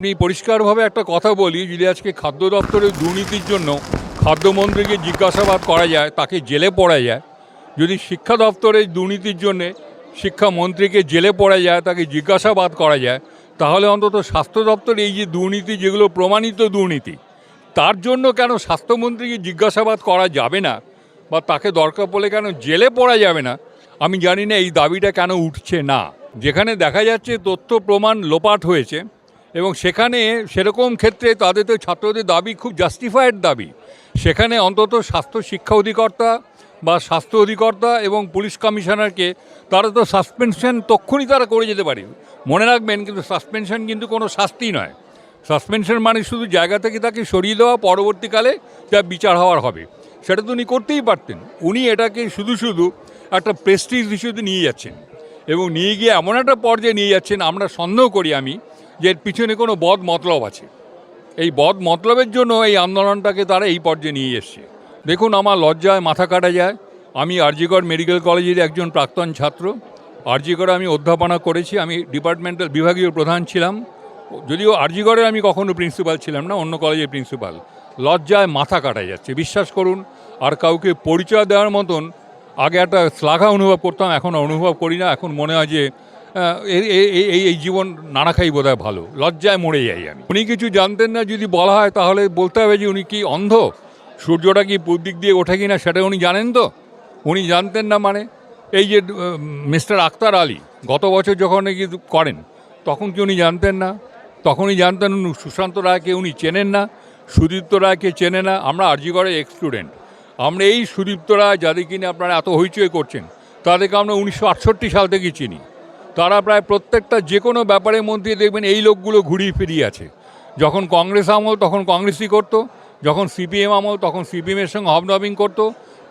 আমি পরিষ্কারভাবে একটা কথা বলি, যদি আজকে খাদ্য দপ্তরের দুর্নীতির জন্য খাদ্যমন্ত্রীকে জিজ্ঞাসাবাদ করা যায়, তাকে জেলে পড়া যায়, যদি শিক্ষা দপ্তরের দুর্নীতির জন্যে শিক্ষামন্ত্রীকে জেলে পড়া যায়, তাকে জিজ্ঞাসাবাদ করা যায়, তাহলে অন্তত স্বাস্থ্য দপ্তরে এই যে দুর্নীতি, যেগুলো প্রমাণিত দুর্নীতি, তার জন্য কেন স্বাস্থ্যমন্ত্রীকে জিজ্ঞাসাবাদ করা যাবে না, বা তাকে দরকার পড়লে কেন জেলে পড়া যাবে না? আমি জানি না এই দাবিটা কেন উঠছে না। যেখানে দেখা যাচ্ছে তথ্য প্রমাণ লোপাট হয়েছে, এবং সেখানে সেরকম ক্ষেত্রে তাদের তো ছাত্রদের দাবি খুব জাস্টিফাইড দাবি, সেখানে অন্তত স্বাস্থ্য শিক্ষা অধিকর্তা বা স্বাস্থ্য অধিকর্তা এবং পুলিশ কমিশনারকে তারা তো সাসপেনশন তক্ষুনি তারা করে যেতে পারে। মনে রাখবেন, কিন্তু সাসপেনশন কিন্তু কোনো শাস্তি নয়। সাসপেনশন মানে শুধু জায়গা থেকে তাকে সরিয়ে দেওয়া, পরবর্তীকালে যা বিচার হওয়ার হবে সেটা তো উনি করতেই পারতেন। উনি এটাকে শুধু শুধু একটা প্রেস্টিজ ইস্যুতে নিয়ে যাচ্ছেন, এবং নিয়ে গিয়ে এমন একটা পর্যায়ে নিয়ে যাচ্ছেন, আমরা সন্দেহ করি যে এর পিছনে কোনো বদ মতলব আছে। এই বদ মতলবের জন্য এই আন্দোলনটাকে তারা এই পর্যায়ে নিয়ে এসছে। দেখুন, আমার লজ্জায় মাথা কাটা যায়। আমি আরজিকর মেডিকেল কলেজের একজন প্রাক্তন ছাত্র। আরজিকরে আমি অধ্যাপনা করেছি, আমি ডিপার্টমেন্টাল বিভাগীয় প্রধান ছিলাম, যদিও আরজিকরে আমি কখনো প্রিন্সিপাল ছিলাম না, অন্য কলেজের প্রিন্সিপাল। লজ্জায় মাথা কাটা যাচ্ছে, বিশ্বাস করুন। আর কাউকে পরিচয় দেওয়ার মতন আগে একটা শ্লাঘা অনুভব করতাম, এখন অনুভব করি না। এখন মনে হয় যে এই জীবন নানা খাই বোধ হয় ভালো। লজ্জায় মরে যাই আমি। উনি কিছু জানতেন না যদি বলা হয়, তাহলে বলতে হবে যে উনি কি অন্ধ? সূর্যটা কি পূর্ব দিক দিয়ে ওঠে কি না সেটা উনি জানেন তো? উনি জানতেন না মানে? এই যে মিস্টার আক্তার আলী গত বছর যখন নাকি করেন, তখন কি উনি জানতেন না? তখনই জানতেন। সুশান্ত রায়কে উনি চেনেন না, সুদীপ্ত রায়কে চেনে না। আমরা আরজিকরের এক্স স্টুডেন্ট। আমরা এই সুদীপ্ত রায়, যাদের কিনে আপনারা এত হইচই করছেন, তাদেরকে আমরা 1968 সাল থেকে চিনি। তারা প্রায় প্রত্যেকটা যে কোনো ব্যাপারের মধ্যে দেখবেন এই লোকগুলো ঘুরিয়ে ফিরিয়ে আছে। যখন কংগ্রেস আমল তখন কংগ্রেসই করতো, যখন সিপিএম আমল তখন সিপিএমের সঙ্গে হবনবিং করতো,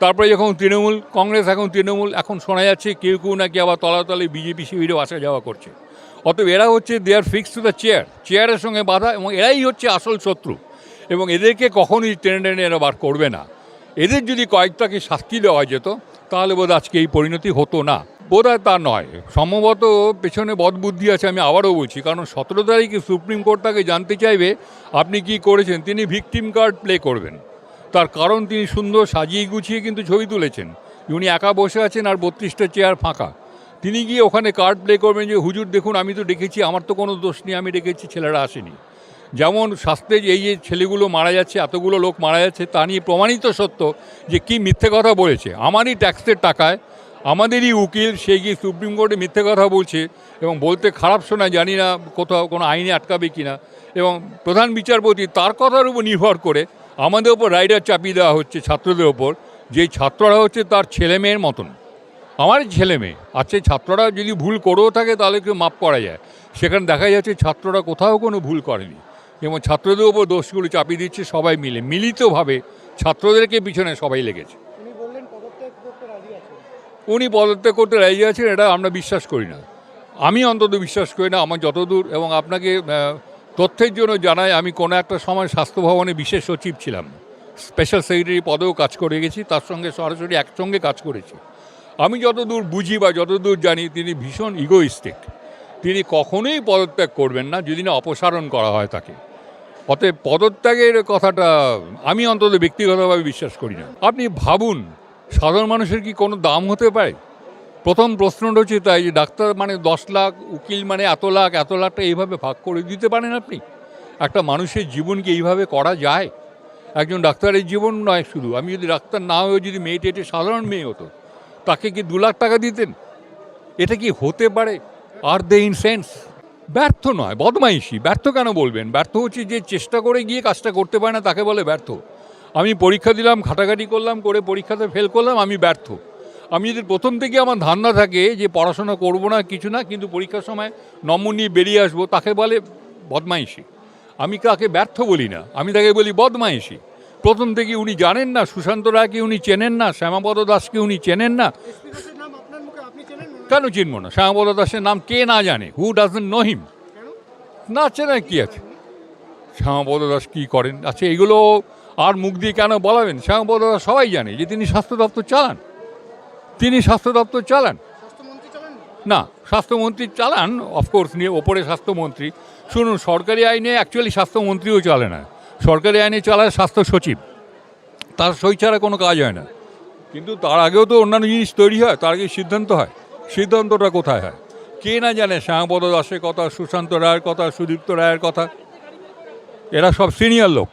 তারপরে যখন তৃণমূল, কংগ্রেস এখন তৃণমূল, এখন শোনা যাচ্ছে কেউ কেউ নাকি আবার তলাতলে বিজেপি শিবিরেও আসা যাওয়া করছে। অতএব এরা হচ্ছে দে আর ফিক্সড টু দ্য চেয়ারের সঙ্গে বাধা, এবং এরাই হচ্ছে আসল শত্রু, এবং এদেরকে কখনোই টেনে টেনে এরা বার করবে না। এদের যদি কয়েকটাকে শাস্তি দেওয়া যেত, তাহলে বোধ আজকে এই পরিণতি হতো না। বোধ হয় তা নয়, সম্ভবত পেছনে বদবুদ্ধি আছে। আমি আবারও বলছি, কারণ 17 তারিখে সুপ্রিম কোর্ট তাকে জানতে চাইবে আপনি কি করেছেন। তিনি ভিকটিম কার্ড প্লে করবেন, তার কারণ তিনি সুন্দর সাজিয়ে গুছিয়ে কিন্তু ছবি তুলেছেন। উনি একা বসে আছেন আর 32টা চেয়ার ফাঁকা। তিনি গিয়ে ওখানে কার্ড প্লে করবেন যে হুজুর দেখুন, আমি তো ডেকেছি, আমার তো কোনো দোষ নেই, আমি ডেকেছি, ছেলেরা আসেনি। যেমন শাস্ত্রে এই যে ছেলেগুলো মারা যাচ্ছে, এতগুলো লোক মারা যাচ্ছে, তা নিয়ে প্রমাণিত সত্য যে কি মিথ্যে কথা বলেছে। আমারই ট্যাক্সের টাকায় আমাদেরই উকিল সে গিয়ে সুপ্রিম কোর্টে মিথ্যে কথা বলছে, এবং বলতে খারাপ শোনায়, জানি না কোথাও কোনো আইনে আটকাবে কি না। এবং প্রধান বিচারপতি তার কথার উপর নির্ভর করে আমাদের ওপর রাইডার চাপিয়ে দেওয়া হচ্ছে ছাত্রদের ওপর, যেই ছাত্ররা হচ্ছে তার ছেলে মেয়ের মতন। আমার ছেলে মেয়ে আছে, ছাত্ররা যদি ভুল করেও থাকে তাহলে কেউ মাপ করা যায়। সেখানে দেখা যাচ্ছে ছাত্ররা কোথাও কোনো ভুল করেনি, এবং ছাত্রদের ওপর দোষগুলো চাপিয়ে দিচ্ছে সবাই মিলে, মিলিতভাবে ছাত্রদেরকে পিছনে সবাই লেগেছে। উনি পদত্যাগ করতে রাজি আছেন, এটা আমরা বিশ্বাস করি না। আমি অন্তত বিশ্বাস করি না। আমার যতদূর, এবং আপনাকে তথ্যের জন্য জানাই, আমি কোনো একটা সময় স্বাস্থ্য ভবনে বিশেষ সচিব ছিলাম, স্পেশাল সেক্রেটারি পদেও কাজ করে গেছি, তার সঙ্গে সরাসরি একসঙ্গে কাজ করেছি। আমি যতদূর বুঝি বা যতদূর জানি, তিনি ভীষণ ইগোইস্টিক। তিনি কখনোই পদত্যাগ করবেন না যদি না অপসারণ করা হয় তাকে। অতএব পদত্যাগের কথাটা আমি অন্তত ব্যক্তিগতভাবে বিশ্বাস করি না। আপনি ভাবুন, সাধারণ মানুষের কি কোনো দাম হতে পারে? প্রথম প্রশ্নটা হচ্ছে তাই, যে ডাক্তার মানে 10 লাখ, উকিল মানে এত লাখটা এইভাবে ভাগ করে দিতে পারেন আপনি? একটা মানুষের জীবন কি এইভাবে করা যায়? একজন ডাক্তারের জীবন নয় শুধু, আমি যদি ডাক্তার না হয়ে যদি মেয়ে টেটে সাধারণ মেয়ে হতো, তাকে কি 2 লাখ টাকা দিতেন? এটা কি হতে পারে? আর দে ইন সেন্স? ব্যর্থ নয়, বদমাইশি। ব্যর্থ কেন বলবেন? ব্যর্থ হচ্ছে যে চেষ্টা করে গিয়ে কাজটা করতে পারে না, তাকে বলে ব্যর্থ। আমি পরীক্ষা দিলাম, ঘাটাঘাটি করলাম, করে পরীক্ষাতে ফেল করলাম, আমি ব্যর্থ। আমি যদি প্রথম থেকে আমার ধান্দা থাকে যে পড়াশোনা করব না, কিছু না, কিন্তু পরীক্ষার সময় নম্বর নিয়ে বেরিয়ে আসবো, তাকে বলে বদমাইশি। আমি তাকে ব্যর্থ বলি না, আমি তাকে বলি বদমাইশি। প্রথম থেকে উনি জানেন না সুশান্ত রায়কে, উনি চেনেন না শ্যামাপদ দাসকে, উনি চেনেন না। কেন চিনব না? শ্যামাপদ দাসের নাম কে না জানে? Who doesn't know him? না চেনার কি আছে? শ্যামাপদ দাস কী করেন? আচ্ছা, এগুলো আর মুখ দিয়ে কেন বলাবেন? শ্যামাপদ দাস সবাই জানে যে তিনি স্বাস্থ্য দপ্তর চালান। না, স্বাস্থ্যমন্ত্রী চালান, অফকোর্স, নিয়ে ওপরে স্বাস্থ্যমন্ত্রী। শুনুন, সরকারি আইনে অ্যাকচুয়ালি স্বাস্থ্যমন্ত্রীও চলে না, সরকারি আইনে চালায় স্বাস্থ্য সচিব, তার সই ছাড়া কোনো কাজ হয় না। কিন্তু তার আগেও তো অন্যান্য জিনিস তৈরি হয়, তার আগে সিদ্ধান্ত হয়, সিদ্ধান্তটা কোথায় হয়? কে না জানে শ্যামাপদ দাসের কথা, সুশান্ত রায়ের কথা, সুদীপ্ত রায়ের কথা, এরা সব সিনিয়র লোক।